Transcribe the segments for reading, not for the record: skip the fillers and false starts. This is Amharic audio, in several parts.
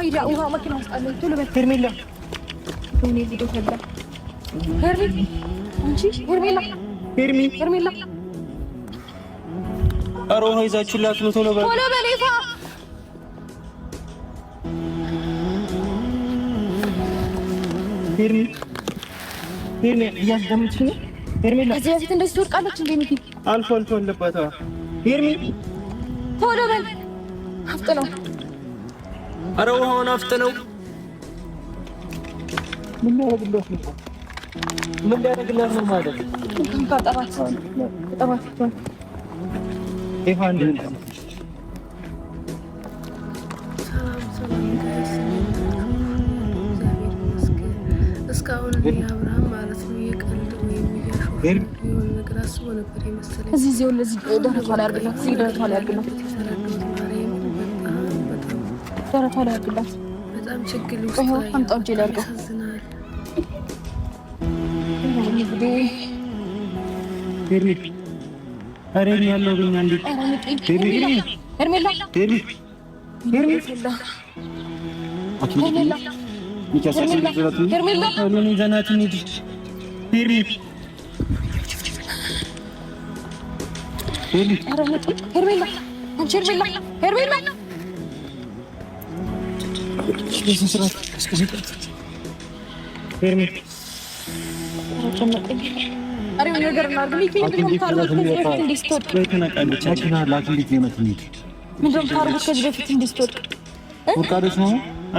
ሂዳ ውሃ መኪና ውስጥ አለ። ቶሎ በል ሄርሜላ። ወይኔ ቪዲዮ ፈላ። ሄርሜላ አንቺ ሄርሜላ ሄርሜላ ኧረ ውሃ ይዛችሁላት ነው። ቶሎ በል ይፋ ሄርሜላ እያስደምጥሽ ነው። ሄርሜላ ከዚህ በፊት እንደዚህ ትወድቃለች እንዴ? ሚኪ አልፎ አለባታ። ሄርሜላ ቶሎ በል አፍጥነው። ኧረ ውሃውን አፍጥነው። ምን ያደርግላት ነው ማለት ካጠባት ይፋን እስካሁን አብርሃም ማለት ነው የቀልድ ወይም እያሾፈ የሆነ ነገር አስቦ ነበር የመሰለኝ። እዚህ ደረቷ ላይ አድርግላት። እዚህ ደረቷ ላይ አድርግላት። ደረቷ ላይ አድርግላት። በጣም ችግር ውስጥ ነው። አምጣው እጄ ላይ አድርገው። ሄርሜላ ያለው ግን አንዴ ሄርሜላ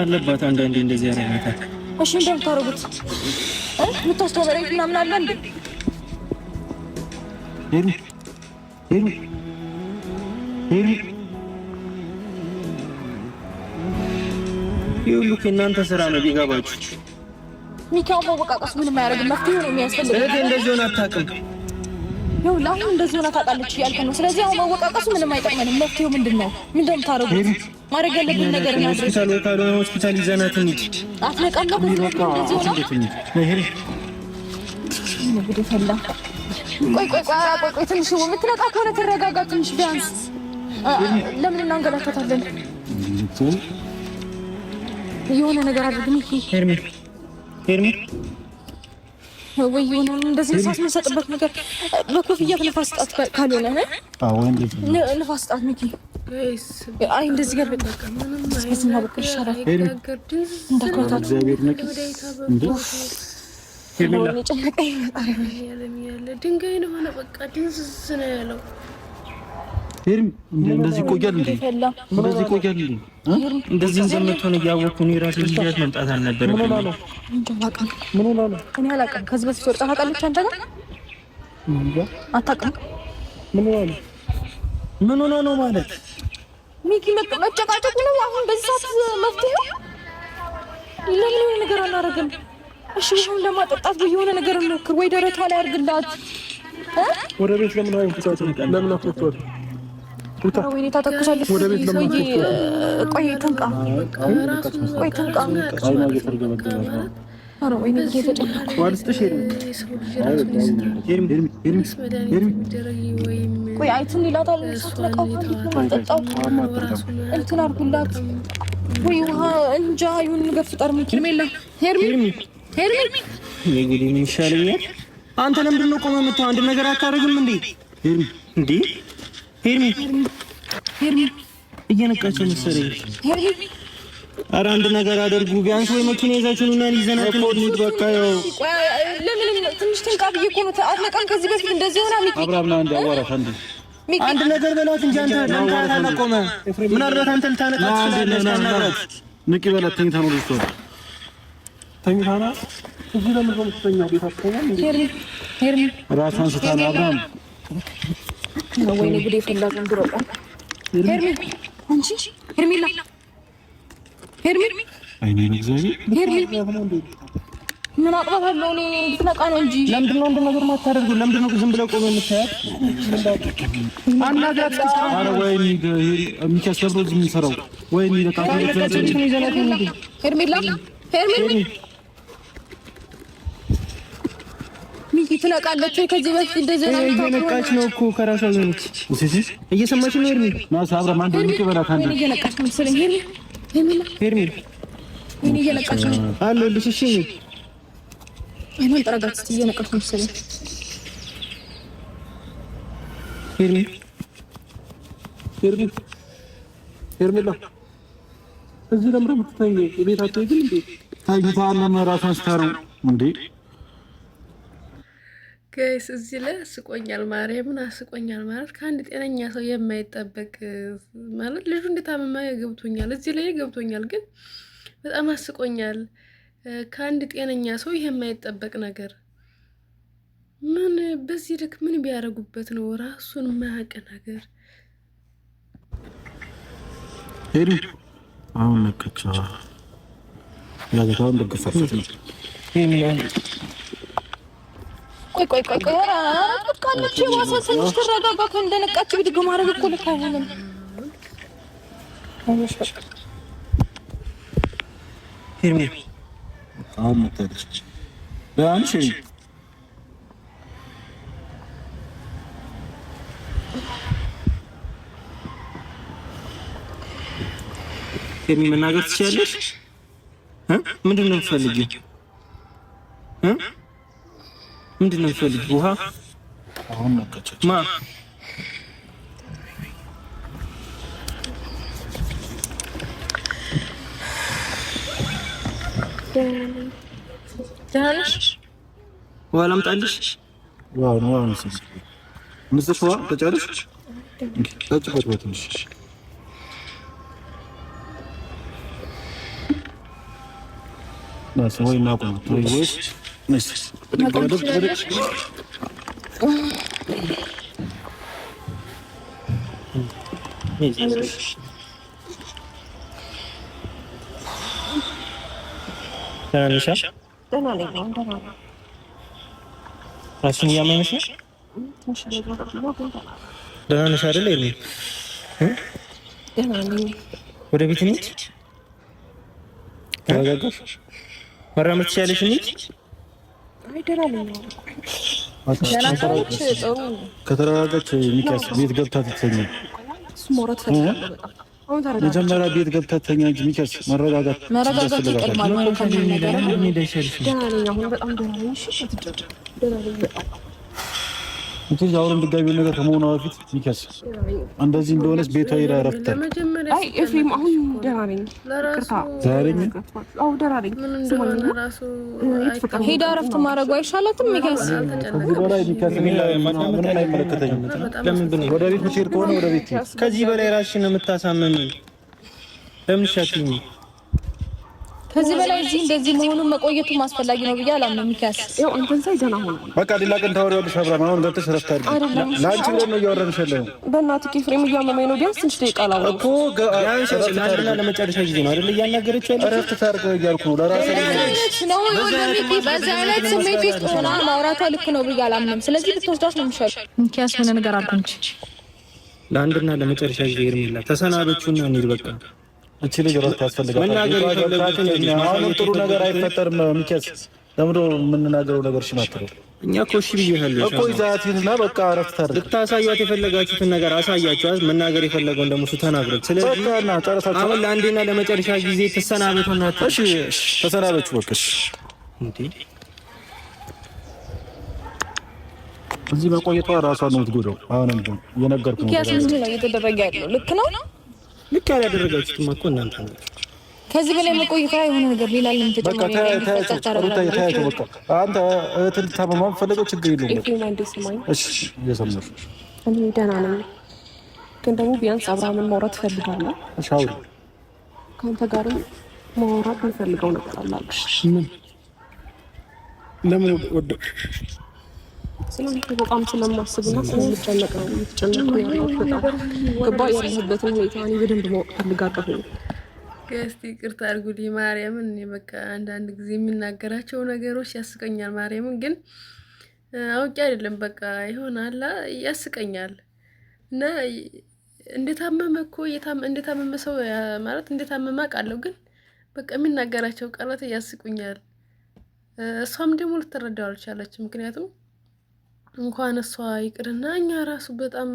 አለባት አንዳንዴ እንደዚህ ያረጋታል። እሺ እንደምታረጉት ምታስተበረኝ ምናምን አለ እንዴ? ይሁሉ ከእናንተ ስራ ነው ቢገባችሁ። ሚካው መወቃቀስ ምንም አያደርግም። መፍትሄ ነው የሚያስፈልገው። እህቴ እንደዚህ ሆነ አታውቅም። ይኸው ለአሁን እንደዚህ ሆነ ታውቃለች እያልክ ነው። ስለዚህ አሁን መወቃቀሱ ምንም አይጠቅመንም። መፍትሄው ምንድን ነው? ምን እንደምታረጉት ማድረግ ያለብን ነገር ነው። ሆስፒታል ይዘናት እንሂድ። አትነቃም ነው እንደዚህ ሆነ። ቆይ ትንሽ የምትነቃ ከሆነ ትረጋጋ ትንሽ ቢያንስ። ለምን እናንገላታታለን? የሆነ ነገር አድርግ ሚኪ። ሄርሜላ ወይ የሆነ እንደዚህ ንፋስ የምንሰጥበት ነገር በኮፍያ ንፋስ ስጣት። ካልሆነ ንፋስ ስጣት ሚኪ። አይ እንደዚህ ጋር በቃ ስና በኩል ይሻላል። እንዳትወጣት ድንጋይ ነው ሆነ በቃ ድንዝዝ ነው ያለው። እንደዚህ ቆያል እንዴ? እንደዚህ እንደምትሆን እያወቅሁ እኔ ራሴ ልጅት መምጣት አልነበረብኝም። ምን ሆነ? እኔ አላውቅም። ከዚህ በፊት ወጣ ታውቃለች አንተ ጋር አታውቅም። ምን ሆነ ነው ማለት ሚኪ መጨቃጨቁ ነው አሁን በዚህ ሰዓት መፍትሄው? ለምን ነገር አናደርግም? እሺ አሁን ለማጠጣት የሆነ ነገር እንሞክር። ወይ ደረቷ ላይ አድርግላት። ወደ ቤት ለምን አትወጣም? ወይኔ ታተኩሳለች። ወደ ቤት ለምን ቆይ ትንቃ። ኧረ ወይኔ እየተጨነኩ ቆይ አይቱን ይላታል። ጠጣው እንትን አድርጉላት ወይ ውሃ እንጃ ይሁን ነገር ፍጠር። ሄርሜላ የግዴ ይሻለኛል። አንተ ለምንድን ነው ቆመህ የምትተው? አንድ ነገር አታደርግም እንዴ? ሄርሜላ እየነቃቸው መሰለኝ። ኧረ አንድ ነገር አደርጉ ቢያንስ። ወይ መኪና ይዛችሁና ይዘናት እንሂድ በቃ። ያው ለምን ትንሽ ትንቃ ብዬሽ እኮ ነው። አትነቃም? ከዚህ በፊት እንደዚህ ሆና ሚኪ አብራብና አንድ አዋራት አንድ ነገር በላት እንጂ አንተ ለምን ቆመህ? ምን አድርጋት አንተ ልታነቃት ትችላለህ? ንቂ በላት። ተኝታ ነው ልጅቷ ተኝታ ነው። እዚህ ለምን ነው የምትተኛው? ቤታችን ሄርሜላ ራሷን ስታና አብራም ወይኔ ጉዴ ፈላ ዘንድሮ። ሄርሜላ አይኔ እግዚአብሔር ምን አቅባታለሁ እኔ እንድትነቃ ነው እንጂ። ለምንድን ነው እንደነገር ማታደርጉ? ለምንድን ነው ዝም ብለው ቆመው የምታያት? አናጋት አረ ወይኔ የሚከሰብሩ ዝም ይሰራው ወይኔ ለቃ ሄርሜላ ሚኪ ትነቃለች ወይ? ከዚህ በፊት እንደዚህ ነው እየነቃች ነው እኮ ከራሷ ዘንድ እየሰማች ነው። ሄርሜላ ማሳ አብራ ማን እንደሚቀበላት አንዴ እየነቃች ነው መሰለኝ። ሄርሜላ ምን እየነቃሽ ነው? አለሁልሽ። እሺ አይኗን ጠረጋት እስቲ። እየነቃሽ ነው መሰለኝ። ሄርሜላ እዚህ ለምን የምትተኝ? ቤታቸው ግን እንዴ ታይታለ መራሷን ስታረው እንዴ ጋይስ እዚህ ላይ አስቆኛል። ማርያምን አስቆኛል ማለት ከአንድ ጤነኛ ሰው የማይጠበቅ ማለት ልጁ እንደታመመ ገብቶኛል፣ እዚህ ላይ ገብቶኛል፣ ግን በጣም አስቆኛል። ከአንድ ጤነኛ ሰው ይሄ የማይጠበቅ ነገር ምን በዚህ ልክ ምን ቢያደርጉበት ነው? ራሱን የማያውቅ ነገር ሄዱ አሁን ነከቻ ያገታውን ደግፋት ቆይ ካለች ዋሳሰንሽ ተረጋጋ። ከእንደነቃች ብድግ ማድረግ እኮ ልክ አይሆንም። ሄርሜላ አሁን መጣች። በአንቺ መናገር ትችያለሽ? ምንድን ነው የምትፈልጊው? ምንድን ነው የምትፈልጊው? ውሃ አሁን ነቀች ማ ደህና ነሽ? ውሃ ላምጣልሽ? ውሃ ነው ምስሽ ውሃ ተጨርሽ ጠጭበት በትንሽ ናስ ወይ ማቆም ወይስ ነስ ራስሽን እያመመሽ ነው? ደህና ነሽ አይደል? ወደ ቤት እንሂድ። ተረጋጋሽ? መራመድ ትችያለሽ? እንሂድ። ከተረጋጋች ሚካስ ቤት ገብታ ትተኛ። መጀመሪያ ቤት ገብታ ትተኛ እንጂ ሚካስ መረጋጋት ይቀድማል ማለት እንጂ አሁን ድጋሚ ነገር ከመሆኑ በፊት ሚካስ እንደዚህ እንደሆነስ ቤቷ ሄዳ ረፍታ። አይ ኤፍሬም አሁን ደህና ነኝ። ዛሬ ሄዳ ረፍት ማድረጉ አይሻላትም? ሚካስ ከዚህ በላይ ሚካስ ምንም አይመለከተኝም። ወደ ቤት ምትሄድ ከሆነ ወደ ቤት ከዚህ በላይ ራስሽን የምታሳመሚ ለምን ሻትኝ? ከዚህ በላይ እዚህ እንደዚህ መሆኑን መቆየቱ ማስፈላጊ ነው ብዬ አላምንም። ሚካስ ያው አንተን ሳይ ደህና ሆነ። በቃ ሌላ ቀን ታወሪዋለሽ። አብራም አሁን ገብተሽ ረፍት አድርጊ። ለአንቺ ብለን ነው እያወራንሽ ያለነው። በእናትህ ኤፍሬም እያመመኝ ነው። ቢያንስ ትንሽ ደቂቃ ላውራ እኮ ለአንድና ለመጨረሻ ጊዜ ነው አይደል እያናገረች ያለችው? ረፍት ታርገ እያልኩ ነው። ለራሴ ነው ወንድሜ። በዚህ አይነት ስሜት ውስጥ ሆና ማውራቷ ልክ ነው ብዬ አላምንም። ስለዚህ ብትወስዳት ነው የሚሻለው። ሚካስ ምን ነገር አልኩ እንጂ ለአንድና ለመጨረሻ ጊዜ ሄርሜላ ተሰናበቹና እንሂድ በቃ። እቺ ልጅ ረፍት ያስፈልጋታል። አሁን ጥሩ ነገር አይፈጠርም። ሚካስ ለምዶ የምንናገረው ነገር ሽማጥሩ እኛ እኮ እሺ ብዬሻለሁ እኮ ይዛትና በቃ ረፍት ታርግ። ልታሳያት የፈለጋችሁትን ነገር አሳያችኋት። መናገር የፈለገው ደግሞ እሱ ተናግረው። ስለዚህ በቃ ጨረሳችሁ። አሁን ለአንዴና ለመጨረሻ ጊዜ ተሰናበቱና እሺ ተሰናበቹ በቃ። እሺ እንዴ እዚህ መቆየቷ ራሷን ነው የምትጎዳው። አሁን እንዴ እየነገርኩ ነው። ሚካስ ምንድን ነው እየተደረገ ያለው? ልክ ነው ልክ ያላደረጋችሁትም እኮ እናንተ ነው። ከዚህ በላይ መቆየት የሆነ ነገር ሌላ ለም ተጨማሪ በቃ አንተ እህትን ታመማ ፈልገው ችግር የለውም። እሺ እየሰማሽ እኔ ደህና ነኝ፣ ግን ደግሞ ቢያንስ አብርሃምን ማውራት እፈልጋለሁ። እሺ አውሪ። ከአንተ ጋርም ማውራት የምፈልገው ነገር አላልሽ? ለምን ወደ ስለአንተ በጣም ስለማስብና ስለምጨነቅ ነው የምትጨነቀው ያለሁት። በጣም ገባ ያለህበትን ሁኔታ እኔ በደንብ ማወቅ እፈልጋለሁ። እስቲ ይቅርታ አድርጉልኝ ማርያምን። እኔ በቃ አንዳንድ ጊዜ የምናገራቸው ነገሮች ያስቀኛል። ማርያምን ግን አውቄ አይደለም በቃ ይሆናል ያስቀኛል። እና እንደታመመ እኮ እንደታመመ ሰው ማለት እንደታመመ አውቃለሁ፣ ግን በቃ የሚናገራቸው ቃላት ያስቁኛል። እሷም ደግሞ ልትረዳው አልቻለችም። ምክንያቱም እንኳን እሷ ይቅርና እኛ ራሱ በጣም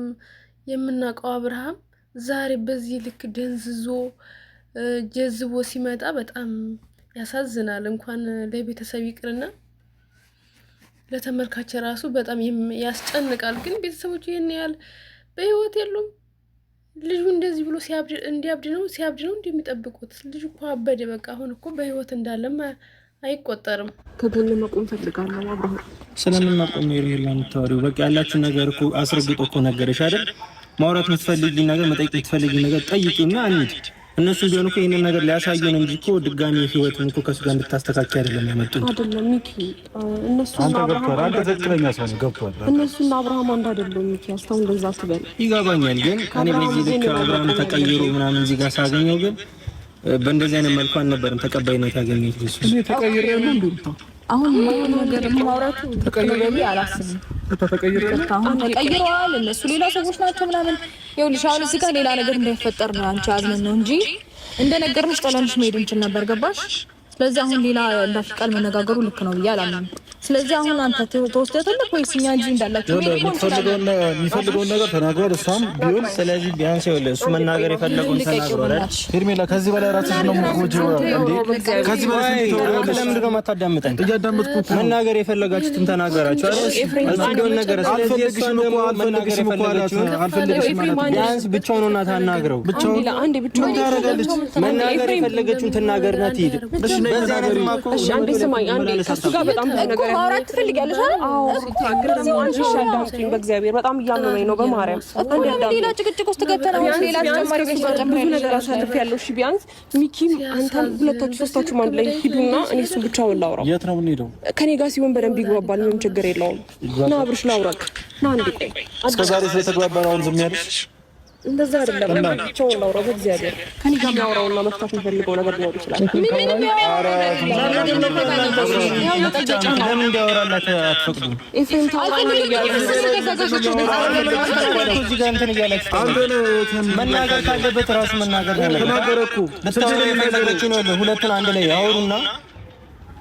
የምናውቀው አብርሃም ዛሬ በዚህ ልክ ደንዝዞ ጀዝቦ ሲመጣ በጣም ያሳዝናል። እንኳን ለቤተሰብ ይቅርና ለተመልካች ራሱ በጣም ያስጨንቃል። ግን ቤተሰቦቹ ይሄን ያህል በህይወት የሉም። ልጁ እንደዚህ ብሎ ሲያብድ ነው እንደሚጠብቁት። ልጁ እኮ አበደ። በቃ አሁን እኮ በህይወት እንዳለም አይቆጠርም። ከጎን መቆም ፈልጋለሁ። አብርሃም ስለምን መቆም ይሪላን ተወሪው በቃ ያላችሁ ነገር እኮ አስረግጦ እኮ ነገርሽ አይደል? ማውራት የምትፈልጊ ነገር መጠየቅ የምትፈልጊ ነገር ጠይቂና አንሂድ። እነሱ ቢሆኑ እኮ ይሄንን ነገር ሊያሳዩን እንጂ እኮ ድጋሚ ህይወትን እኮ ከሱ ጋር እንድታስተካክል አይደለም ያመጡት። አይደለም ሚኪ፣ እነሱና አብርሃም አንተ ትክክለኛ ሰው ነው ገብቷል። እነሱና አብርሃም አንድ አይደለም ሚኪ፣ አስተውን እንደዛ አትበል። ይገባኛል፣ ግን እኔ በዚህ ልክ አብርሃም ተቀይሮ ምናምን እዚህ ጋር ሳገኘው ግን በእንደዚህ አይነት መልኩ አልነበረም ተቀባይነት ያገኘው። እኔ ተቀይሬያለሁ እንዴ? አሁን ነገር ማውራቱ ተቀይሬያለሁ አላስብም። ተቀይረዋል እነሱ ሌላ ሰዎች ናቸው ምናምን። ይኸውልሽ አሁን እዚህ ጋር ሌላ ነገር እንዳይፈጠር ነው አንቺ አዝነን ነው እንጂ እንደነገርንሽ ጠለንሽ መሄድ እንችል ነበር። ገባሽ? ስለዚህ አሁን ሌላ እንዳፍቃል መነጋገሩ ልክ ነው ብዬ አላምንም። ስለዚህ አሁን አንተ ተወስደተልክ ወይስ እኛ እንጂ እንዳላችሁ የሚፈልገውን ነገር ተናግሯል እሷም ቢሆን። ስለዚህ ቢያንስ ይኸውልህ እሱ መናገር የፈለገውን ተናግሯል። ሄርሜላ ከዚህ በላይ ራስሽ ነው የምትጎጂው እንዴ? ከዚህ በላይ ለምንድን ነው የማታዳምጠኝ? እያዳመጥኩት መናገር የፈለጋችሁትን ተናገራችሁ አይደል? እሱን ነገር ስለዚህ እሷን ደግሞ መናገር የፈለጋችሁትን አልፈልግሽም ማለት ቢያንስ ብቻውን ሆና ታናግረው። ብቻውን ለአንዴ ብቻውን ታረጋለች። መናገር የፈለገችውን ትናገርና ትሄድ። በዛ ነገር ማቆ አንዴ ስማኝ፣ አንዴ ከሱ ጋር በጣም ነገር ማውራት ትፈልጊያለሽ አይደል? አዎ ስለዚህ አንቺ ሻዳምጪኝ በእግዚአብሔር በጣም እያመመኝ ነው። በማርያም አንዴ አዳም ሌላ ጭቅጭቅ ውስጥ ገብተናል። ሌላ ተጨማሪ ብዙ ነገር አሳልፌያለሁ። እሺ ቢያንስ ሚኪም አንተም ሁለታችሁ ሶስታችሁም አንድ ላይ ሂዱና እኔ እሱ ብቻውን ላውራው። የት ነው የምንሄደው? ከኔ ጋር ሲሆን በደንብ ይግባባል። ምንም ችግር የለውም። ና አብርሽ ላውራክ። ና አንዴ ቆይ። እስከዛሬ ስለተግባባን አሁን ዝም ያልሽ እንደዛ አይደለም። ብቻውን ላውራው በእግዚአብሔር ከኔ ጋር ያወራውና መፍታት የሚፈልገው ነገር ሊኖር ይችላል። ምንም ለምን እንዲያወራላት አትፈቅዱም? ኤፍሬም ታውቃለህ መናገር ካለበት ራሱ መናገር ነው። ተናገረ እኮ ለተናገረችው ነው። ሁለቱን አንድ ላይ ያወሩና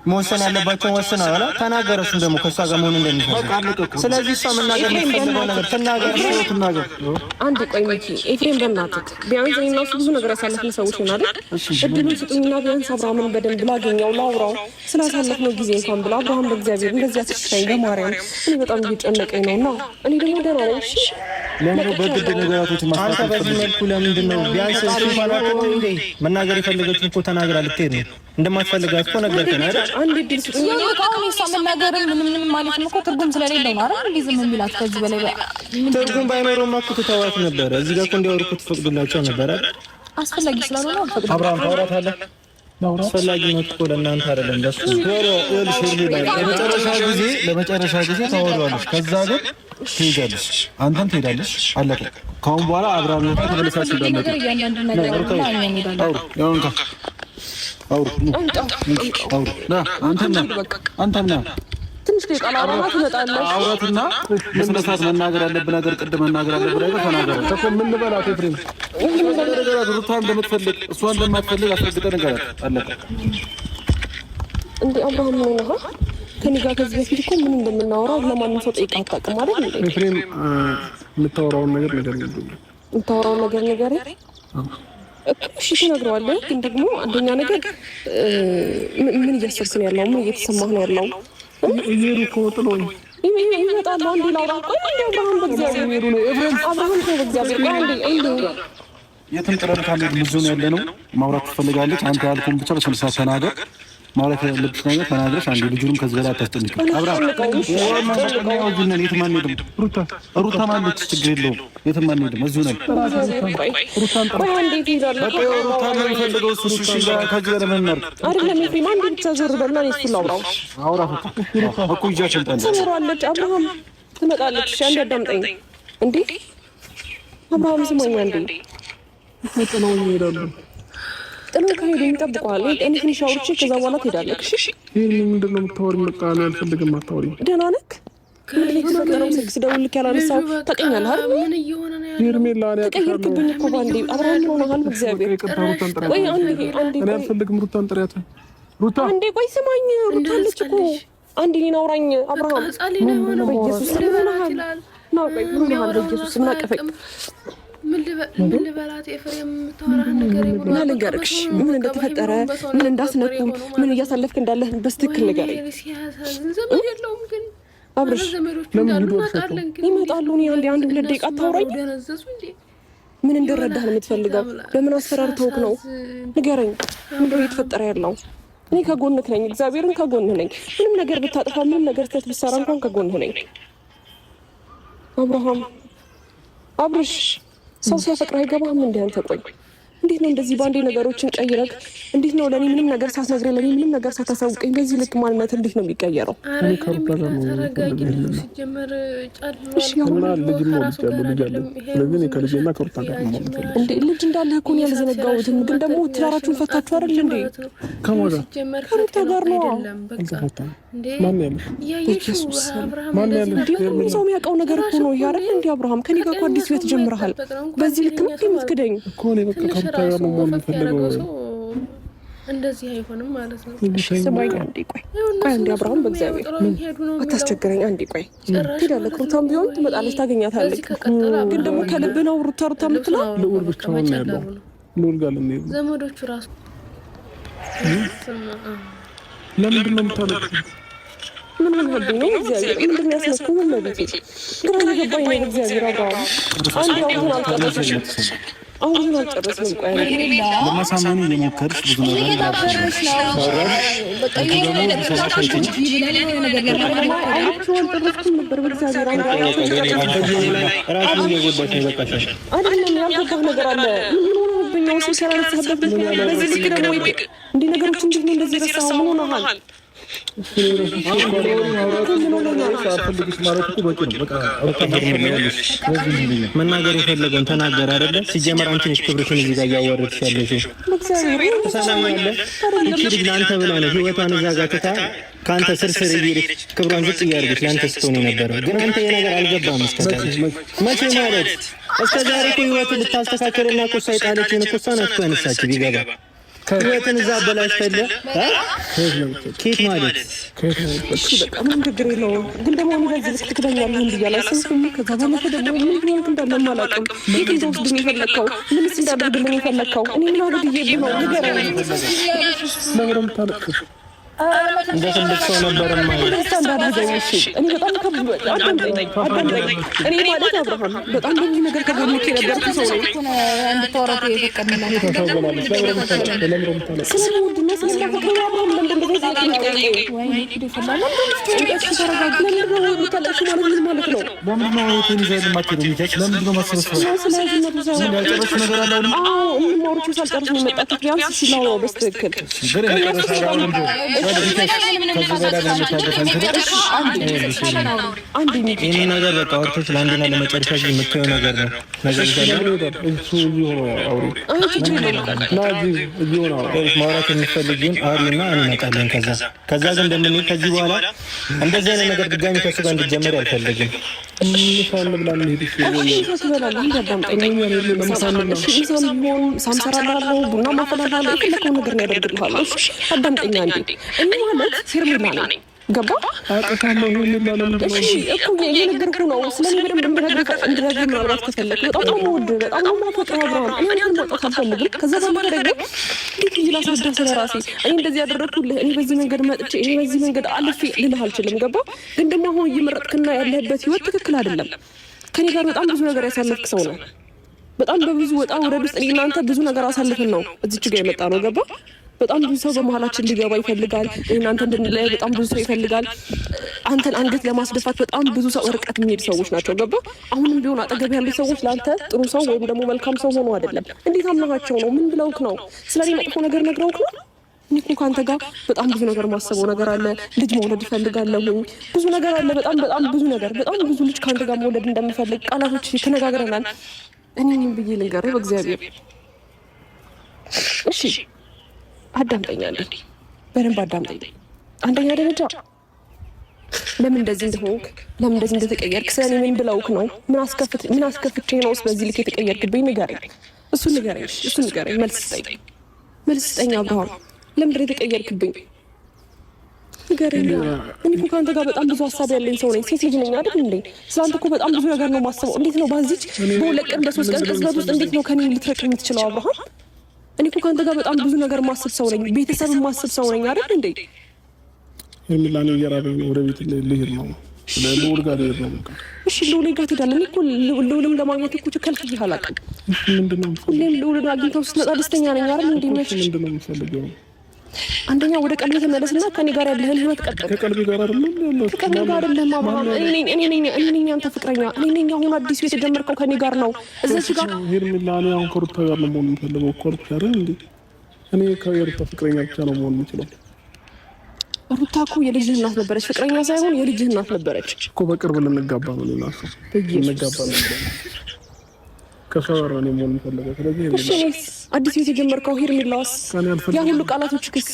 መወሰን ያለባቸውን ወስነው አላ ተናገረ። እሱም ደግሞ ከሷ ጋር መሆን እንደሚፈልግ ስለዚህ እሷ መናገር የምትፈልገው ነገር ተናገር። አንድ ቆይ ሚኪ ኤፍሬም በእናትህ ቢያንስ እኔና እሱ ብዙ ነገር ያሳለፍን ሰዎች ነን አይደል? እድሉን ስጡኝና ቢያንስ አብርሃምን በደንብ ላገኘው ላውራው ስላሳለፍነው ጊዜ እንኳን ብላ አብርሃም በእግዚአብሔር እንደዚህ አትሽታኝ በማርያም እኔ በጣም እየጨነቀኝ ነውና እኔ ደግሞ ደህና ነኝ። እሺ ለምን በግድ ነገራቶች ማስተካከል አንተ በዚህ መልኩ ለምንድን ነው ቢያንስ እሱ ማለት ነው እንዴ መናገር የፈለገችው እኮ ተናግራ ልትሄድ ነው እንደማትፈልጋት እኮ ነገርከን አይደል? አንድ ድል ስጡኝ ነው ካሁን መናገር ምንም ማለት ነው እኮ ትርጉም ስለሌለው ነው አይደል? እንዴ ዝም የሚላት ከዚህ በላይ ትርጉም ባይኖረውማ እኮ ተዋት ነበር። እዚህ ጋር እኮ እንዲያወሩ እኮ ትፈቅዱላቸው ነበር አይደል? አስፈላጊ ስላልሆነ አልፈቅድም። አብርሃም ታወራታለህ። አስፈላጊ ነው እኮ ለእናንተ አይደለም ለሱ ለመጨረሻ ጊዜ ታወራለች። ከዛ ግን ትሄዳለች፣ አንተም ትሄዳለች። አለቀ። ከአሁን በኋላ አብርሃም ነው ተመለሳችሁ ዳመጡ አንተም ና ትንሽ ደቂቃ አውራት ትመጣለህ። አውራትና መስመሳት መናገር ያለብህ ነገር ቅድም መናገር ያለብህ ነገር ተናገር። ምን ልበላት ኤፍሬም? ምን ነገር ሩታን እንደምትፈልግ እሷን እንደማትፈልግ አስረግጠህ ንገራት። አለቀ እንዴ አብርሃም ነው ነው ከኔ ጋር ከዚህ በፊት እኮ ምን እንደምናወራው ለማንም ሰው ጠይቀህ አታውቅም አይደል እንዴ? ኤፍሬም የምታወራውን ነገር ነገር እሺ ትነግረዋለህ። ግን ደግሞ አንደኛ ነገር ምን እያሰብክ ነው ያለው? ምን እየተሰማህ ነው ያለው? እየሄዱ እኮ ጥሎኝ ይመጣሉ። አንዴ ላውራ። ቆይ አንዴ አብርሃም በእግዚአብሔር እየሄዱ ነው። አብርሃም ነው በእግዚአብሔር። ቆይ አንዴ የትም ጥረት ካለ ብዙ ነው ያለ ነው። ማውራት ትፈልጋለች። አንተ ያልኩህን ብቻ በስነ ስርዓት ተናገር። ማለት ያለብሽ ነገር ተናግረሽ አንዴ ልጁንም ከዚህ በላይ አታስጨንቂ። አብርሃም የትም አንሄድም። ሩታ ማለች ችግር የለውም። የትም አንሄድም። እዚሁ ነን። ሩታን ጥራ። ሩታን ነው የሚፈልገው እሱ። ከዚህ በላይ ምን እናድርግ? አይደለም ኤፍሬም አንዴ ብቻ ዞር በልና እኔ እሱን ላውራው። አውራት እኮ ይዣቸው ትኖራለች። አብርሃም ትመጣለች። እሺ አንዴ አዳምጠኝ። እንዴ አብርሃም ስማኝ አንዴ ነው ይሄዳሉ። ጥሎ ከሄዱ ይጠብቀዋል። እኔ ትንሽ አውርቼ ከዛ በኋላ ትሄዳለህ። እሺ ይሄን ምንድን ነው የምታወሪው? በቃ እኔ አልፈልግም። አታወሪኝ። ደህና ነህ? ምን የተፈጠረው? ስልክ ስደውልልህ ያላነሳው ታውቀኛለህ አይደል? ምን እየሆነ ነው ያለው? ሄርሜላ ተቀየርክብኝ እኮ ባንዴ። አብርሃም ነው ነው በእግዚአብሔር። ቆይ አንዴ እኔ አልፈልግም። ሩታን ጥሪያት። ሩታ አንዴ ቆይ ስማኝ። ሩታ አለች እኮ አንዴ እኔን አውራኝ። አብርሃም ምን ነው በኢየሱስ ስለሆነ ነው ቆይ ምን ነው በኢየሱስ እናቀፈኝ ምን ልበላት ኤፍሬም ተወራህ ነገር ይብሉ ልንገርሽ ምን እንደተፈጠረ ምን እንዳስነኩ ምን እያሳለፍክ እንዳለ በስትክክል ንገረኝ። ዘመድ የለውም ግን አብርሽ ይመጣሉ። እኔ አንድ ሁለት ደቂቃ አታውራኝ? ምን እንደረዳህ ነው የምትፈልገው? በምን አስፈራርተውክ ነው? ንገረኝ። ምንድነው እየተፈጠረ ያለው? እኔ ከጎንህ ነኝ፣ እግዚአብሔርን ከጎንህ ነኝ። ምንም ነገር ብታጠፋ ምንም ነገር ስህተት ብትሰራ እንኳን ከጎንህ ነኝ። አብርሽ ሰው ሲያፈቅር አይገባህም እንዴ? አንተ ቆይ እንዴት ነው እንደዚህ ባንዴ ነገሮችን ቀይረክ? እንዴት ነው ለኔ ምንም ነገር ሳትነግረኝ ለኔ ምንም ነገር ሳታሳውቀኝ በዚህ ልክ ማንነት እንዴት ነው የሚቀየረው? እሺ እንዴ ልጅ እንዳለ እኮ ነው ያልዘነጋሁትም። ግን ደግሞ ትዳራችሁን ፈታችሁ አይደል እንዴ? ከሩታ ጋር ነው ሰው የሚያውቀው ነገር እኮ ነው። ይሄ አይደል እንዴ? አብርሃም ከኔ ጋር እኮ አዲስ ህይወት ጀምረሃል። በዚህ ልክ ነው የምትክደኝ? እንደዚህ አይሆንም ማለት ነው። ስማኝ አንዴ ቆይ አንዴ አብርሃም በእግዚአብሔር አታስቸግረኝ። አንዴ ቆይ ትሄዳለህ፣ ሩታም ቢሆን ትመጣለች፣ ታገኛታለች። ግን ደግሞ ከልብ ነው ሩታ የምትለው? ልዑል ብቻውን ያለው ልዑል ጋር ለምን ዘመዶቹ ራሱ ለምንድን ነው የምታለቅሰው? ምን ሆነብኝ ነው? እግዚአብሔር ምንድን ነው ያስነኩ? ምን ነው ቤቴ ግራ የገባኝ ነው። እግዚአብሔር አብርሃም አንዴ አሁን አልጨረስንም። ቆይ ለማሳመን እየሞከርሽ ብዙ ነገር መናገር የፈለገውን ተናገር አይደለ? ሲጀመር አንቺ ነሽ ክብርሽን እዚህ ጋር እያወረድሽ ያለሽው። ትሰማኛለህ? እቺ ልጅ ለአንተ ብላ ነው ህይወቷን እዛ ጋር ትታ ከአንተ ስርስር እየሄደች ክብሯን ዝቅ እያደረገች ለአንተ ስትሆን የነበረው። ግን አንተ የነገር አልገባም። መቼ ማለት እስከ ዛሬ እኮ ህይወትን ልታስተካከልና እኮ እሷ የጣለችውን እኮ እሷ ናት እኮ ያነሳችው። ቢገባ ህይወትን እዛ አበላሽተህ ኬት ማለት በቃ ምንም ችግር የለውም። ግን ደግሞ እኔ በዚህ ልክ ትክደኛለህ እንዲህ አላሰብኩም። ከዛ ባለፈ ደግሞ ምን ሆንክ እንዳለም አላውቅም። የት እንደወስድን የፈለግከው ምንስ እንዳደርግልን የፈለግከው? እኔ ምን አድርጌብህ ነው ንገረኝ። ለምረም ታለቅሽ እንደ ትልቅ ሰው ነበር ማለት እኔ በጣም አዳምጠኝ። እኔ ማለት አብርሃም በጣም ብዙ ነገር ከጎንክ የነበርኩ ሰው ነኝ። እንድታወራት የፈቀድንላት ስለምወድና ስለማፈቅረው አብርሃም ለምን እንደዚህ ይሄ ነገር በቃ ወርቶች ለአንድና ለመጨረሻ ጊዜ የምትሆነው ነገር ነው። ማውራት የሚፈልጊውን አውሪና እንመጣለን። ከዛ ግን እንደምንሄድ ከዚህ በኋላ እንደዚህ አይነት ነገር ድጋሚ ከሱ ጋር እንዲጀመር አልፈልግም። ቡና ማፈላለ የፈለከው ነገር ነው ያደርግልሃለሁ። አዳምጠኛ እንዴ እኔ ማለት ፌርሜላ ነኝ። ገባ የነገርኩህ ነው። ስለኔ በደንብ እንድነግርህ ምናልባት ከፈለክ በጣም ነው የምወድህ፣ በጣም ነው የማፈቅርህ አብርሃም። እኔ አንተን ማጣት አልፈልግም። ከዛ በኋላ ደግሞ እንዴት ብዬ ላስረዳህ ስለራሴ? እኔ እንደዚህ ያደረግኩልህ እኔ በዚህ መንገድ መጥቼ እኔ በዚህ መንገድ አልፌ ልልህ አልችልም። ገባ ግን ደግሞ አሁን እየመረጥክና ያለህበት ህይወት ትክክል አይደለም። ከኔ ጋር በጣም ብዙ ነገር ያሳለፍክ ሰው ነው። በጣም በብዙ ወጣ ውረድ ውስጥ እኔ እናንተ ብዙ ነገር አሳልፈን ነው እዚች ጋር የመጣ ነው። ገባ በጣም ብዙ ሰው በመሀላችን ሊገባ ይፈልጋል። እናንተ እንድንለያይ በጣም ብዙ ሰው ይፈልጋል። አንተን አንገት ለማስደፋት በጣም ብዙ ሰው ርቀት የሚሄድ ሰዎች ናቸው። ገባ አሁንም ቢሆን አጠገብ ያሉ ሰዎች ለአንተ ጥሩ ሰው ወይም ደግሞ መልካም ሰው ሆኖ አይደለም። እንዴት አምናቸው ነው? ምን ብለውክ ነው? ስለኔ መጥፎ ነገር ነግረውክ ነው? እኔ እኮ ከአንተ ጋር በጣም ብዙ ነገር ማሰበው ነገር አለ። ልጅ መውለድ እፈልጋለሁ። ብዙ ነገር አለ። በጣም ብዙ ነገር፣ በጣም ብዙ ልጅ ከአንተ ጋር መውለድ እንደምፈልግ ቃላቶች ተነጋግረናል። እኔ ምን ብዬ ልንገርህ? በእግዚአብሔር እሺ አዳምጠኛ እንዴ በደንብ አዳምጠኝ። አንደኛ ደረጃ ለምን እንደዚህ እንደሆንክ፣ ለምን እንደዚህ እንደተቀየርክ፣ ስለኔ ምን ብለውክ ነው? ምን አስከፍቼ ነው በዚህ ልክ የተቀየርክብኝ? ንገረኝ። እሱን ንገረኝ። መልስ ስጠኝ አብርሃም። ለምንድን ነው የተቀየርክብኝ? ንገረኝ። እኔ እኮ ከአንተ ጋር በጣም ብዙ ሀሳብ ያለኝ ሰው ነኝ። ሴት ልጅ ነኝ አይደል እንዴ? ስለአንተ እኮ በጣም ብዙ ነገር ነው የማስበው። እንዴት ነው በዚች በሁለት ቀን በ3 ቀን ቅጽበት ውስጥ እንዴት ነው ከኔ ልትርቅ የምትችለው አብርሃም? እኔ እኮ ከአንተ ጋር በጣም ብዙ ነገር ማስብ ሰው ነኝ። ቤተሰብ ማስብ ሰው ነኝ አይደል እንዴ? የሚላኔ እየራበኝ ነው። ወደ ቤት ልሄድ ነው። ለልዑል ጋር ልሄድ ነው። እሺ ልዑል ጋር ትሄዳለህ? እኔ እኮ ልዑልም ለማግኘት እኮ ከልክዬህ አላውቅም። ምንድነው? ሁሌም ልዑልን አግኝተው ስትመጣ ደስተኛ ነኝ አይደል እንዴ? ምንድነው የምፈልገው? አንደኛ ወደ ቀልቤ ተመለስና ከኔ ጋር ያለህን ህይወት ቀጥል። ከቀልቤ ጋር አይደለም ያለው። ከቀልቤ ጋር አይደለም አብርሃም። እኔ ነኝ አንተ ፍቅረኛ። እኔ ነኝ አሁን አዲስ ቤት የጀመርከው ከኔ ጋር ነው። እዚህ ጋር ሄርሜላ፣ እኔ አሁን ከሩታ ጋር ነው መሆን የምፈልገው እኮ አልኩሽ አይደል እንዴ? እኔ ከሩታ ፍቅረኛ ብቻ ነው መሆን የምችለው። ሩታ እኮ የልጅህ እናት ነበረች፣ ፍቅረኛ ሳይሆን የልጅህ እናት ነበረች እኮ። በቅርብ ልንጋባ ነው እና እሱ ልንጋባ ነው ከሷ ጋር ነው መሆን የምፈልገው። ስለዚህ አዲስ ቤት የጀመርከው ሄርሜላስ ያ ሁሉ ቃላቶች ክስ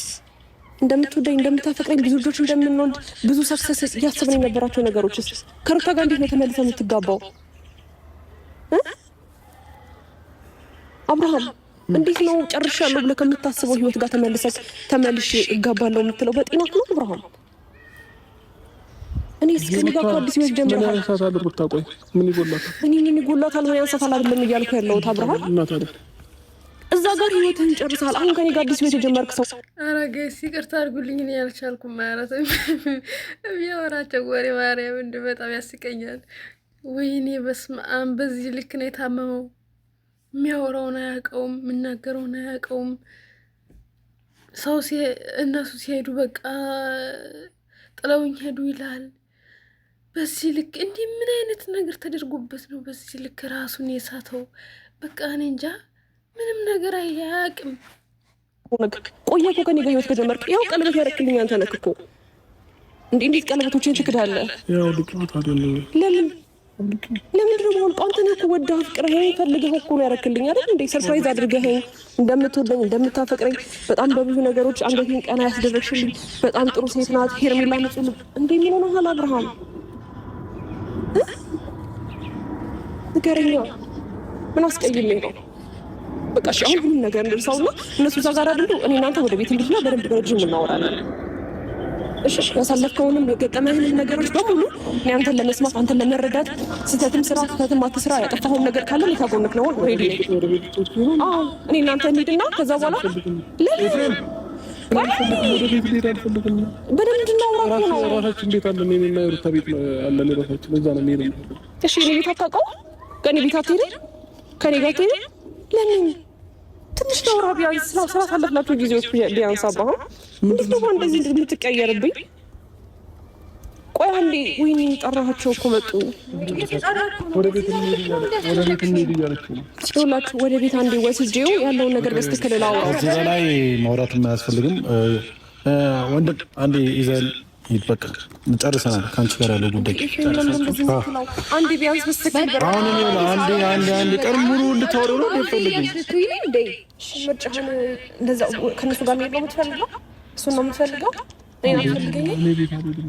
እንደምትወደኝ እንደምታፈቅረኝ ብዙ ልጆች እንደምንወልድ ብዙ ሰክሰስ እያሰብን የነበራቸው ነገሮችስ ከሩታ ጋር እንዴት ነው ተመልሰህ የምትጋባው አብርሃም? እንዴት ነው ጨርሻለሁ ብለህ ከምታስበው ህይወት ጋር ተመልሼ እጋባለሁ የምትለው? በጤናህ ነው አብርሃም? እኔ እስከ ንጋ አዲስ ቤት ጀምረሃል። ምን ያንሳታል ሩታ? ቆይ ምን ይጎላታል? ምን ይጎላታል? ምን ያንሳታል አይደለም እያልኩ ያለሁት አብርሃም። እና ታዲያ እዛ ጋር ህይወትህን ጨርሰሃል። አሁን ከኔ ጋር አዲስ ቤት የጀመርክ ሰው። ኧረ ጋይስ ይቅርታ አድርጉልኝ፣ እኔ አልቻልኩም ማለት የሚያወራቸው ወሬ ማርያም እንደ በጣም ያስቀኛል። ወይኔ በስመ አብ፣ በዚህ ልክ ነው የታመመው። የሚያወራውን አያውቀውም፣ የምናገረውን አያውቀውም። ሰው እነሱ ሲሄዱ በቃ ጥለውኝ ሄዱ ይላል። በዚህ ልክ እንዲህ ምን አይነት ነገር ተደርጎበት ነው በዚህ ልክ ራሱን የሳተው? በቃ እኔ እንጃ ምንም ነገር አያውቅም። ቆየ እኮ ከኔ ጋር ህይወት ከጀመርክ ያው ቀለበት ያደረክልኝ አንተ ነህ እኮ። እንዴት ቀለበቶችን ትክዳለህ? ያው ልቅት አይደለም። ለምንድን ነው የማወልቀው? አንተ ነህ እኮ ወደህ አፍቅረኸኝ ፈልገህ እኮ ነው ያደረክልኝ አይደል እንዴ? ሰርፕራይዝ አድርገኸኝ እንደምትወደኝ እንደምታፈቅረኝ በጣም በብዙ ነገሮች አንገቴን ቀና ያስደረግሽልኝ በጣም ጥሩ ሴት ናት ሄርሜላ ንጹህ ልብ። እንዴ ምን ሆነሃል አብርሃም? ንገረኛ፣ ምን አስቀይሜ ነው? በቃ እሺ አሁን ሁሉም ነገር እንደርሳውና እነሱ እዛ ጋር አይደሉ? እኔ እናንተ ወደ ቤት እንድትና በደንብ በረጅም እናወራለን። እሺ ያሳለፍከውንም የገጠመህንም ነገሮች በሙሉ እኔ አንተን ለመስማት አንተን ለመረዳት ስህተትም ስራ ስህተትም አትስራ ያጠፋኸውን ነገር ካለ እኔ ካጎንክ ነው ሬዲ ነኝ። አዎ እኔ እናንተ እንሂድና ከዛ በኋላ ለምን በደንብ እናውራ ነው። ራሳችን ቤት አለ ነው የማይሩት ቤት አለ ነው ራሳችን እዛ ነው የሚሄደው። እሺ እኔ ቤት አታውቀው? ከኔ ቤት አትሄድ? ከኔ ጋር ትሄድ? ለምን ትንሽ ተውራ ቢያንስ ስላሳለፍናቸው ጊዜዎች ቢያንስ አባሁ እንዴት ነው እንደዚህ የምትቀየርብኝ? ቆይ አንዴ ወይኔ ጠራኋቸው እኮ መጡ። ወደ ቤት እንሂድ እያለች ነው። ይኸውላችሁ ወደ ቤት አንዴ ወስጄው ያለውን ነገር በስትክክል ላውራው። እዚህ በላይ ማውራት አያስፈልግም። ወንድም አንዴ ይዘን ይበቃ ጨርሰናል። ከአንቺ ጋር ያለው ጉዳይ አንዴ ቢያንስ በስትክክል አሁን አንዴ ቀን ሙሉ እንድታወሩ ነው የምፈልገው። ምርጫህን እንደዛ ከነሱ ጋር ነው የምትፈልገው? እሱን ነው የምትፈልገው? እኔ አልፈልገኝ።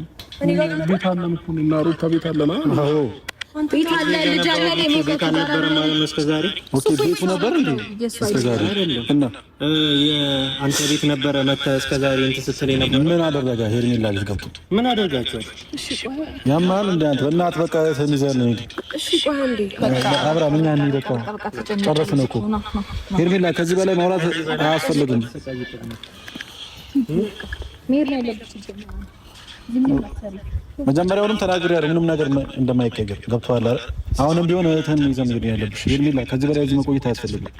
ቤት አለ እኮ እና ሩታ ቤት አለና። አዎ ቤት አለ፣ ልጅ አለ፣ ቤት አልነበረ ማለት ነው እስከዛሬ። ኦኬ ቤቱ ነበር እንዴ እስከዛሬ? እና አንተ ቤት ነበረ መተህ እስከዛሬ እንትን ስትለኝ ነበር። ምን አደረጋ? ሄርሜላ ቤት ገብቶ ምን አደረጋቸው? ያማል እንደ አንተ በእናትህ በቃ ተንይዘን ነው። እሺ ቆይ አንዴ በቃ አብራ ምን ያን ይደቃው ጨረስን እኮ ሄርሜላ፣ ከዚህ በላይ ማውራት አያስፈልግም። ሜር ላይ ለብቻ መጀመሪያውንም ተናግሬያለሁ ምንም ነገር እንደማይቀየር ገብቶሃል አይደል? አሁንም ቢሆን እህትህን ይዘን መሄድ ያለብሽ ሄርሜላ፣ ከዚህ በላይ እዚህ መቆየት አያስፈልግም።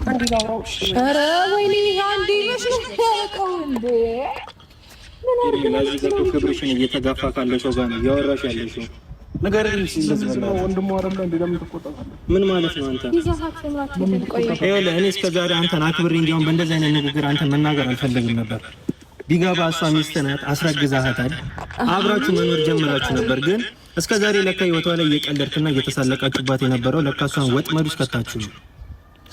አንዴ ላውራው። ኧረ ወይኔ አንዴ ነሽ ነው ያልከው እንዴ? ምን አድርገሽ ነው ክብርሽን እየተጋፋ ካለ ሰው ጋር ነው እያወራሽ ያለሽው? ነገር ግን ወንድሙ አይደለ እንዴ? ለምን ትቆጣለህ? ምን ማለት ነው አንተ? ይኸውልህ እኔ እስከዛሬ አንተን አክብሬ እንዲያውም በእንደዚህ አይነት ንግግር አንተን መናገር አልፈልግም ነበር። ቢገባ እሷ ሚስት ናት፣ አስረግዛሃታል፣ አብራችሁ መኖር ጀምራችሁ ነበር። ግን እስከዛሬ ለካ ህይወቷ ላይ እየቀለድክና እየተሳለቃችሁባት የነበረው ለካ እሷን ወጥመድ ውስጥ ከታችሁ ነው።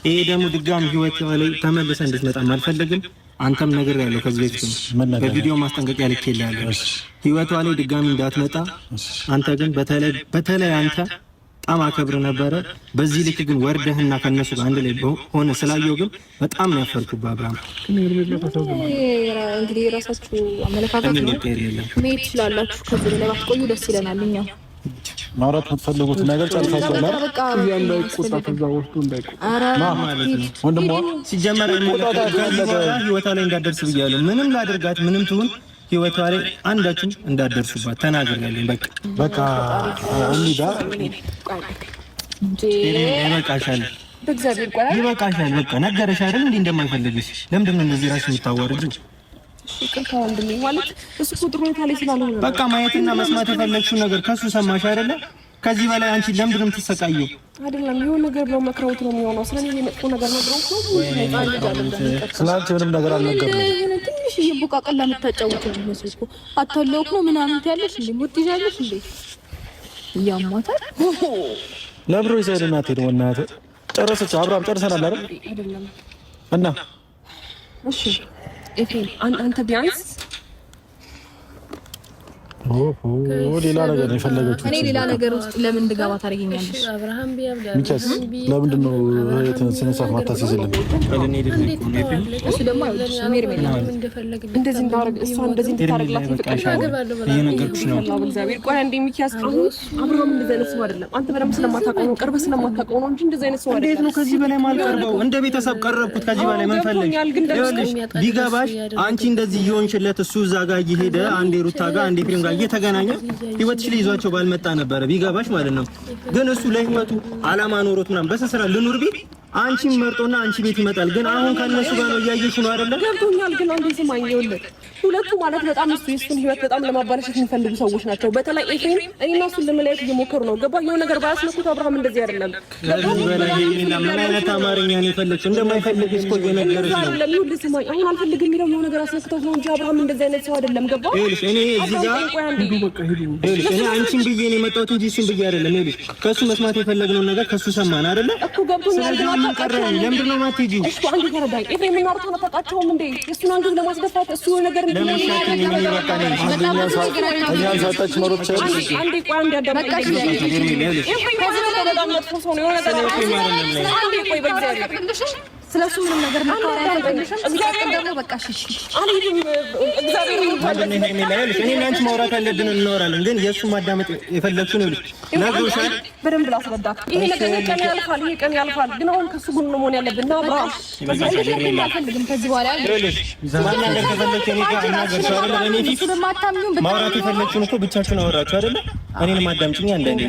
ይሄ ደግሞ ድጋሚ ህይወቷ ላይ ተመልሰህ እንድትመጣም አልፈልግም። አንተም ነገር ያለው ከዚህ በፊት በቪዲዮ ማስጠንቀቂያ ልኬልሃለሁ። ህይወቷ ላይ ድጋሚ እንዳትመጣ። አንተ ግን በተለይ አንተ በጣም አከብር ነበረ። በዚህ ልክ ግን ወርደህና ከነሱ ጋር አንድ ላይ ሆነ ስላየው ግን በጣም ነው ያፈርኩት። አብርሃም እንግዲህ የራሳችሁ አመለካከት ነው። መሄድ ትችላላችሁ። ከዚህ በላይ ባትቆዩ ደስ ይለናል። እኛ ማውራት የምትፈልጉት ነገር ጨርሳችኋል አይደል? ወንድሟ ሲጀመር ህይወቷ ላይ እንዳደርስ ብያለሁ። ምንም ላደርጋት ምንም ትሁን ህይወቷ ላይ አንዳችን እንዳደርሱባት ተናግሬያለሁ። በቃ እንዴ ይበቃሻል፣ ይበቃሻል። በቃ ነገረሽ አይደል እንዴ እንደማይፈልግሽ። ለምንድን ነው እንደዚህ ራስሽ የምታዋርጂው? ይቅርታ ወንድሜ ማለት እሱ ቁጥሩ ላይ ስላልሆነ በቃ ማየትና መስማት የፈለግሽው ነገር ከሱ ሰማሽ አይደለ? ከዚህ በላይ አንቺ ለምንድን ነው የምትሰቃየው? አይደለም የሆነ ነገር ብለው መክረውት ነው የሚሆነው። ስለዚህ የመጥፎ ነገር ነግረውት ነው ስላንቺ ምንም ነገር አልነገርንም። ትንሽ የቦቃቀላ የምታጫውተው ነው እኮ አታለውኩ ነው ምናምን ትያለሽ እንዴ? ሙት ይዛለሽ እንዴ? ያማታል ለብሮ ይዘልና ትሄድ ወናተ ጨረሰች። አብርሃም ጨርሰናል አይደል? አይደለም እና እሺ ኤፍሬም አንተ ቢያንስ ሌላ ነገር ነው የፈለገችው። እኔ ሌላ ነገር ውስጥ ለምን እንድገባ ታደርጊኛለሽ? አብርሃም ሚካስ ለምንድን ነው ስነሳት ማታስይዝልን? እሱ ደግሞ እንደዚህ እንዳደረግ እሷ እንደዚህ እንድታደርግላት እየነገርኩሽ ነው። እግዚአብሔር ቆይ አንዴ ሚካስ አብርሃም እንደዚህ አይነት ሰው አይደለም። አንተ በደምብ ስለማታውቀው ነው፣ ቅርብ ስለማታውቀው ነው እንጂ እንደዚህ አይነት ሰው አይደለም። እንዴት ነው ከዚህ በላይ ማልቀርበው? እንደ ቤተሰብ ቀረብኩት። ከዚህ በላይ ምን ፈለግሽ? ይኸውልሽ ቢገባሽ አንቺ እንደዚህ እየሆንሽለት እሱ እዛ ጋር እየሄደ አንዴ ሩታ ጋር አንዴ ፍሬም ጋር እየተገናኘ ህይወትሽ ላይ ይዟቸው ባልመጣ ነበረ ቢገባሽ ማለት ነው። ግን እሱ ለህይወቱ አላማ ኖሮት ምናምን በስራ ልኑር ቢል አንቺን መርጦና አንቺ ቤት ይመጣል። ግን አሁን ከነሱ ጋር ነው እያየሽ ነው አይደለ? ገብቶኛል። ግን አንዴ ስማኝ፣ ይኸውልህ ሁለቱ ማለት በጣም የእሱን ህይወት በጣም ለማባለሸት የሚፈልጉ ሰዎች ናቸው። በተለይ ኤፍሬም እኔና እሱን ለመለያየት እየሞከሩ ነው። ገባህ? የሆነ ነገር ባያስነኩት አብርሃም እንደዚህ አይደለም። ከዚህ በላይ ሄሊና ምን አይነት አማርኛ ነው የፈለግሽው? እንደማይፈልግሽ እኮ እየነገረሽ ነው። ለምን ስማኝ፣ አሁን አልፈልግም የሚለው የሆነ ነገር አስነክተው ነው እንጂ አብርሃም እንደዚህ አይነት ሰው አይደለም። ገባህ? ይኸውልሽ እኔ እዚህ ጋር ይኸውልሽ እኔ አንቺን ብዬ ነው የመጣሁት እንጂ እሱን ብዬ አይደለም። ይኸውልሽ ከእሱ መስማት የፈለግነውን ነገር ከእሱ ሰማን አይደለ እኮ ገብቶኛል። ግን አታውቃቸውም። ለምንድን ነው የማትሄጂው? እሺ አንዴ ተረዳኝ። ኤፍሬም እና ሩታ አታውቃቸውም እንዴ? እሱን አንገት ለማስደፋት እሱ ነገር እኛን ሳታች መሮጥ ትችላለች። አንዴ ቆይ አንዴ አዳምጠኝ። በጣም መጥፎ ሰው ነው። የሆነ ነገር አንዴ ቆይ በእግዚአብሔር ስለሱ ምንም ነገር ማታወራ አይፈልግሽም። እግዚአብሔር ደግሞ በቃ እሺ አልሄድም። እግዚአብሔር ይወጣል። እኔ እና አንቺ ማውራት ያለብን እናወራለን። ግን የእሱ ማዳመጥ የፈለግሽው ነው ነግሮሻል። በደንብ ላስረዳት። ይሄ ነገር ቀን ያልፋል፣ ይሄ ቀን ያልፋል። ግን አሁን ከሱ ጎን ነው መሆን ያለብን እና አብርሃም አልፈልግም ከዚህ በኋላ ማናገር ከፈለግሽ እኔ ጋር እናገርሽ አይደለ? እኔ ፊት ማውራት የፈለግሽውን እኮ ብቻችሁን አወራችሁ አይደለ? እኔንም አዳምጪኝ አንዳንዴ።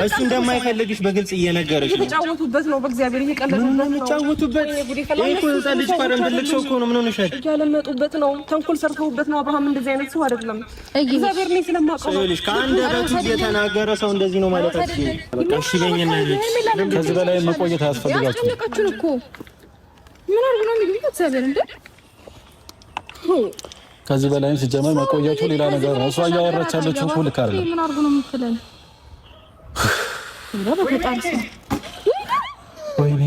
እሱ እንደማይፈልግሽ በግልጽ እየነገረሽ ነው። የተጫወቱበት ነው። በእግዚአብሔር እየቀለዱበት ነው። የተጫወቱበት ይሄ እኮ ህፃን ልጅ ፋረም ትልቅ ሰው እኮ ነው። ምን ሆነሻል? እያለመጡበት ነው። ተንኮል ሰርተውበት ነው። አብርሃም እንደዚህ አይነት ሰው አይደለም። እግዚአብሔር ነው ስለማውቀው ነው። ከአንደበቱ እየተናገረ ሰው እንደዚህ ነው ማለት አትችይም። በቃ እሺ በይኝና ከዚህ በላይ መቆየት አያስፈልጋችሁም። ያስጨነቃችሁን እኮ ምን አድርጎ ነው የሚሉት? እግዚአብሔር እንደ ከዚህ በላይም ሲጀመር መቆየቱ ሌላ ነገር ነው። እሷ እያወራች ያለችው እኮ ልክ አይደለም። ምን አድርጎ ነው የምትለን? ወይኔ